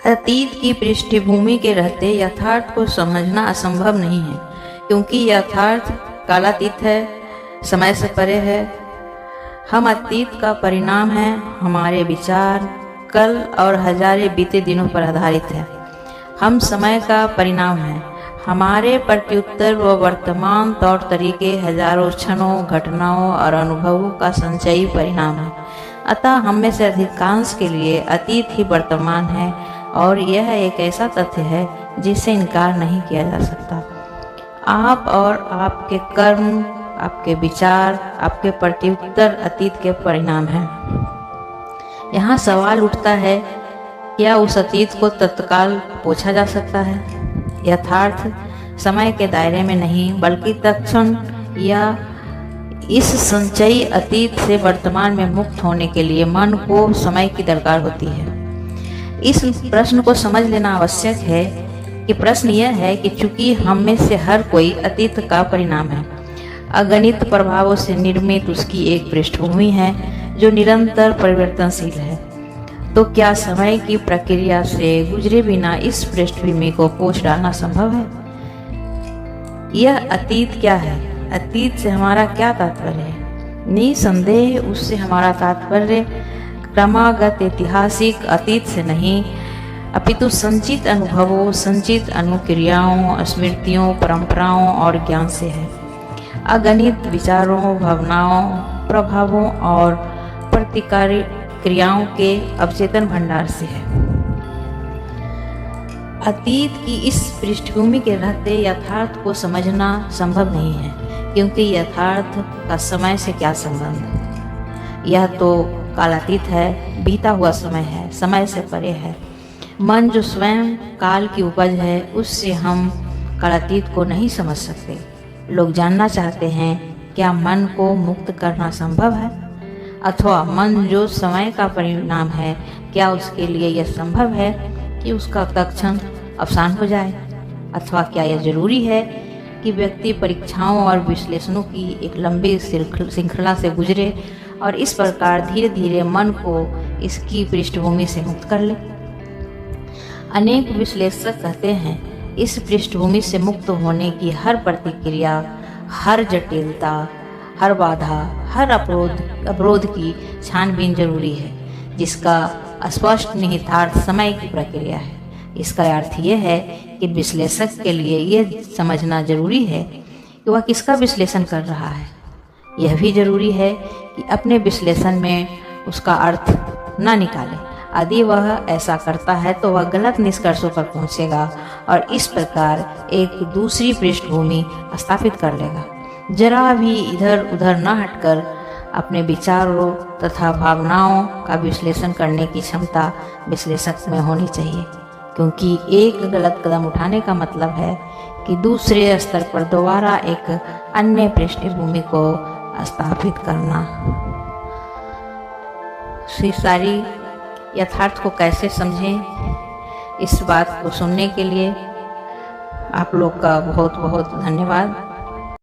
अतीत की पृष्ठभूमि के रहते यथार्थ को समझना असंभव नहीं है, क्योंकि यथार्थ कालातीत है, समय से परे है। हम अतीत का परिणाम हैं, हमारे विचार कल और हजारे बीते दिनों पर आधारित है। हम समय का परिणाम हैं, हमारे प्रत्युत्तर व वर्तमान तौर तरीके हजारों क्षणों, घटनाओं और अनुभवों का संचयी परिणाम है। अतः हम में से अधिकांश के लिए अतीत ही वर्तमान है, और यह एक ऐसा तथ्य है जिससे इनकार नहीं किया जा सकता। आप और आपके कर्म, आपके विचार, आपके प्रत्युत्तर अतीत के परिणाम हैं। यहाँ सवाल उठता है, क्या उस अतीत को तत्काल पोछा जा सकता है? यथार्थ समय के दायरे में नहीं, बल्कि तत्क्षण या इस संचयी अतीत से वर्तमान में मुक्त होने के लिए मन को समय की दरकार होती है। इस प्रश्न को समझ लेना आवश्यक है कि प्रश्न यह है कि चूंकि हम में से हर कोई अतीत का परिणाम है, अगणित प्रभावों से निर्मित उसकी एक पृष्ठभूमि है जो निरंतर परिवर्तनशील है, तो क्या समय की प्रक्रिया से गुजरे बिना इस पृष्ठभूमि को पोंछ डालना संभव है? यह अतीत क्या है? अतीत से हमारा क्या तात्पर्य है? निसंदेह उससे हमारा तात्पर्य क्रमागत ऐतिहासिक अतीत से नहीं, अपितु संचित अनुभवों, संचित अनुक्रियाओं, स्मृतियों, परंपराओं और ज्ञान से है। अगणित विचारों, भावनाओं, प्रभावों और प्रतिकारी क्रियाओं के अवचेतन भंडार से है। अतीत की इस पृष्ठभूमि के रहते यथार्थ को समझना संभव नहीं है, क्योंकि यथार्थ का समय से क्या संबंध? यह तो कालातीत है, बीता हुआ समय है, समय से परे है। मन जो स्वयं काल की उपज है, उससे हम कालातीत को नहीं समझ सकते। लोग जानना चाहते हैं, क्या मन को मुक्त करना संभव है? अथवा मन जो समय का परिणाम है, क्या उसके लिए यह संभव है कि उसका तत्क्षण अवसान हो जाए? अथवा क्या यह जरूरी है कि व्यक्ति परीक्षाओं और विश्लेषणों की एक लंबी श्रृंखला से गुजरे और इस प्रकार धीरे धीरे मन को इसकी पृष्ठभूमि से मुक्त कर ले? अनेक विश्लेषक कहते हैं, इस पृष्ठभूमि से मुक्त होने की हर प्रतिक्रिया, हर जटिलता, हर बाधा, हर अवरोध की छानबीन जरूरी है, जिसका स्पष्ट निहितार्थ समय की प्रक्रिया है। इसका अर्थ यह है कि विश्लेषक के लिए यह समझना जरूरी है कि वह किसका विश्लेषण कर रहा है। यह भी जरूरी है कि अपने विश्लेषण में उसका अर्थ न निकाले। यदि वह ऐसा करता है तो वह गलत निष्कर्षों पर पहुंचेगा और इस प्रकार एक दूसरी पृष्ठभूमि स्थापित कर लेगा। जरा भी इधर उधर न हटकर अपने विचारों तथा भावनाओं का विश्लेषण करने की क्षमता विश्लेषक में होनी चाहिए, क्योंकि एक गलत कदम उठाने का मतलब है कि दूसरे स्तर पर दोबारा एक अन्य पृष्ठभूमि को स्थापित करना। सारी यथार्थ को कैसे समझें, इस बात को सुनने के लिए आप लोग का बहुत बहुत धन्यवाद।